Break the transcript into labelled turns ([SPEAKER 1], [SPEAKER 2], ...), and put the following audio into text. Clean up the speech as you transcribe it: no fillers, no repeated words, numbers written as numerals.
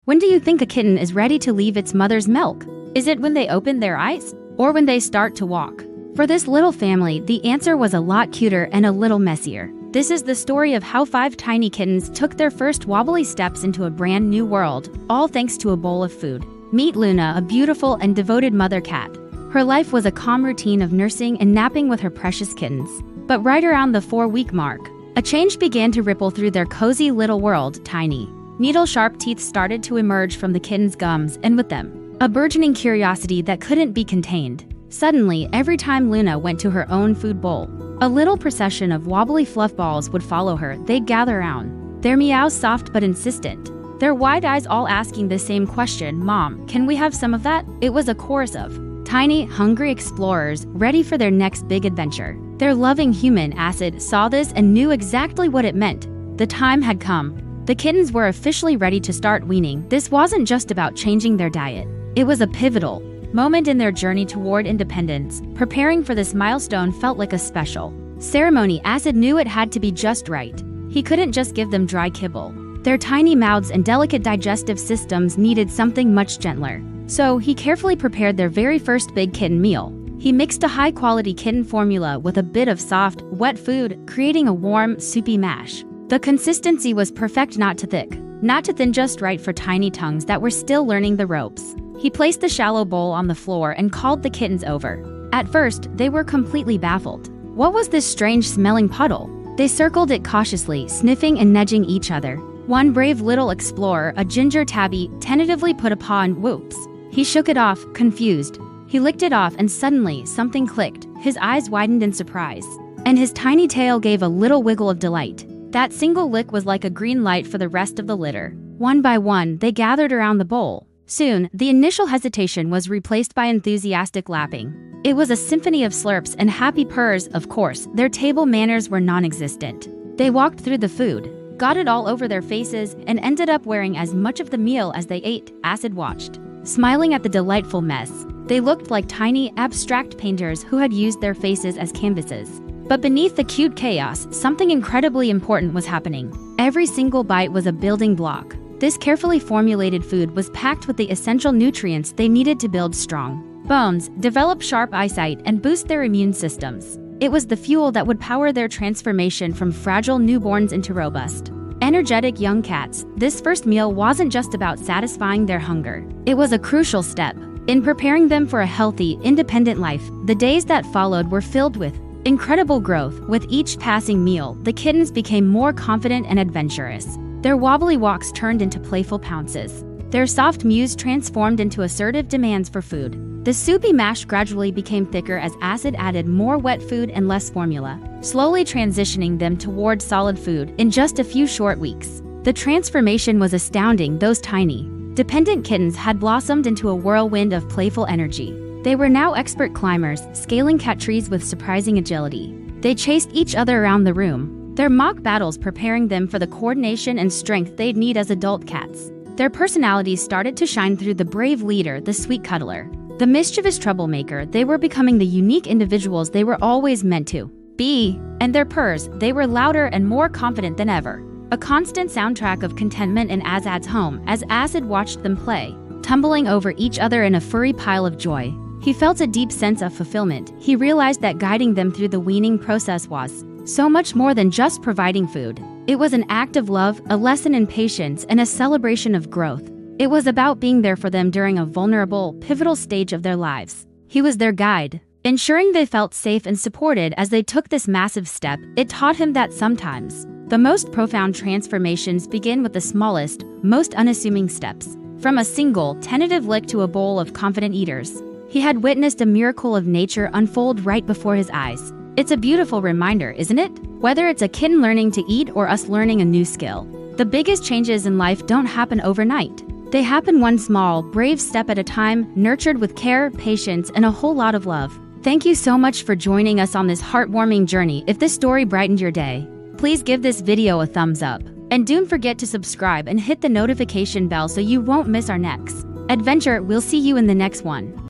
[SPEAKER 1] When do you think a kitten is ready to leave its mother's milk? Is it when they open their eyes? Or when they start to walk? For this little family, the answer was a lot cuter and a little messier. This is the story of how 5 tiny kittens took their first wobbly steps into a brand new world, all thanks to a bowl of food. Meet Luna, a beautiful and devoted mother cat. Her life was a calm routine of nursing and napping with her precious kittens. But right around the 4-week mark, a change began to ripple through their cozy little world. Tiny, needle-sharp teeth started to emerge from the kittens' gums, and with them, a burgeoning curiosity that couldn't be contained. Suddenly, every time Luna went to her own food bowl, a little procession of wobbly fluff balls would follow her. They'd gather around, their meows soft but insistent, their wide eyes all asking the same question, "Mom, can we have some of that?" It was a chorus of tiny, hungry explorers ready for their next big adventure. Their loving human, Asad, saw this and knew exactly what it meant. The time had come. The kittens were officially ready to start weaning. This wasn't just about changing their diet. It was a pivotal moment in their journey toward independence. Preparing for this milestone felt like a special ceremony. Asad knew it had to be just right. He couldn't just give them dry kibble. Their tiny mouths and delicate digestive systems needed something much gentler. So he carefully prepared their very first big kitten meal. He mixed a high-quality kitten formula with a bit of soft, wet food, creating a warm, soupy mash. The consistency was perfect, not too thick, not too thin, just right for tiny tongues that were still learning the ropes. He placed the shallow bowl on the floor and called the kittens over. At first, they were completely baffled. What was this strange-smelling puddle? They circled it cautiously, sniffing and nudging each other. One brave little explorer, a ginger tabby, tentatively put a paw on. Whoops. He shook it off, confused. He licked it off and suddenly, something clicked. His eyes widened in surprise, and his tiny tail gave a little wiggle of delight. That single lick was like a green light for the rest of the litter. One by one, they gathered around the bowl. Soon, the initial hesitation was replaced by enthusiastic lapping. It was a symphony of slurps and happy purrs. Of course, their table manners were non-existent. They walked through the food, got it all over their faces, and ended up wearing as much of the meal as they ate. Asad watched, smiling at the delightful mess. They looked like tiny, abstract painters who had used their faces as canvases. But beneath the cute chaos, something incredibly important was happening. Every single bite was a building block. This carefully formulated food was packed with the essential nutrients they needed to build strong bones, develop sharp eyesight, and boost their immune systems. It was the fuel that would power their transformation from fragile newborns into robust, energetic young cats. This first meal wasn't just about satisfying their hunger. It was a crucial step in preparing them for a healthy, independent life. The days that followed were filled with incredible growth. With each passing meal, the kittens became more confident and adventurous. Their wobbly walks turned into playful pounces. Their soft mews transformed into assertive demands for food. The soupy mash gradually became thicker as Asad added more wet food and less formula, slowly transitioning them toward solid food in just a few short weeks. The transformation was astounding. Those tiny, dependent kittens had blossomed into a whirlwind of playful energy. They were now expert climbers, scaling cat trees with surprising agility. They chased each other around the room, their mock battles preparing them for the coordination and strength they'd need as adult cats. Their personalities started to shine through. The brave leader, the sweet cuddler, the mischievous troublemaker. They were becoming the unique individuals they were always meant to be. And their purrs, they were louder and more confident than ever. A constant soundtrack of contentment in Asad's home as Asad watched them play, tumbling over each other in a furry pile of joy. He felt a deep sense of fulfillment. He realized that guiding them through the weaning process was so much more than just providing food. It was an act of love, a lesson in patience, and a celebration of growth. It was about being there for them during a vulnerable, pivotal stage of their lives. He was their guide, ensuring they felt safe and supported as they took this massive step. It taught him that sometimes the most profound transformations begin with the smallest, most unassuming steps. From a single, tentative lick to a bowl of confident eaters, he had witnessed a miracle of nature unfold right before his eyes. It's a beautiful reminder, isn't it? Whether it's a kitten learning to eat or us learning a new skill, the biggest changes in life don't happen overnight. They happen one small, brave step at a time, nurtured with care, patience, and a whole lot of love. Thank you so much for joining us on this heartwarming journey. If this story brightened your day, please give this video a thumbs up. And don't forget to subscribe and hit the notification bell so you won't miss our next adventure. We'll see you in the next one.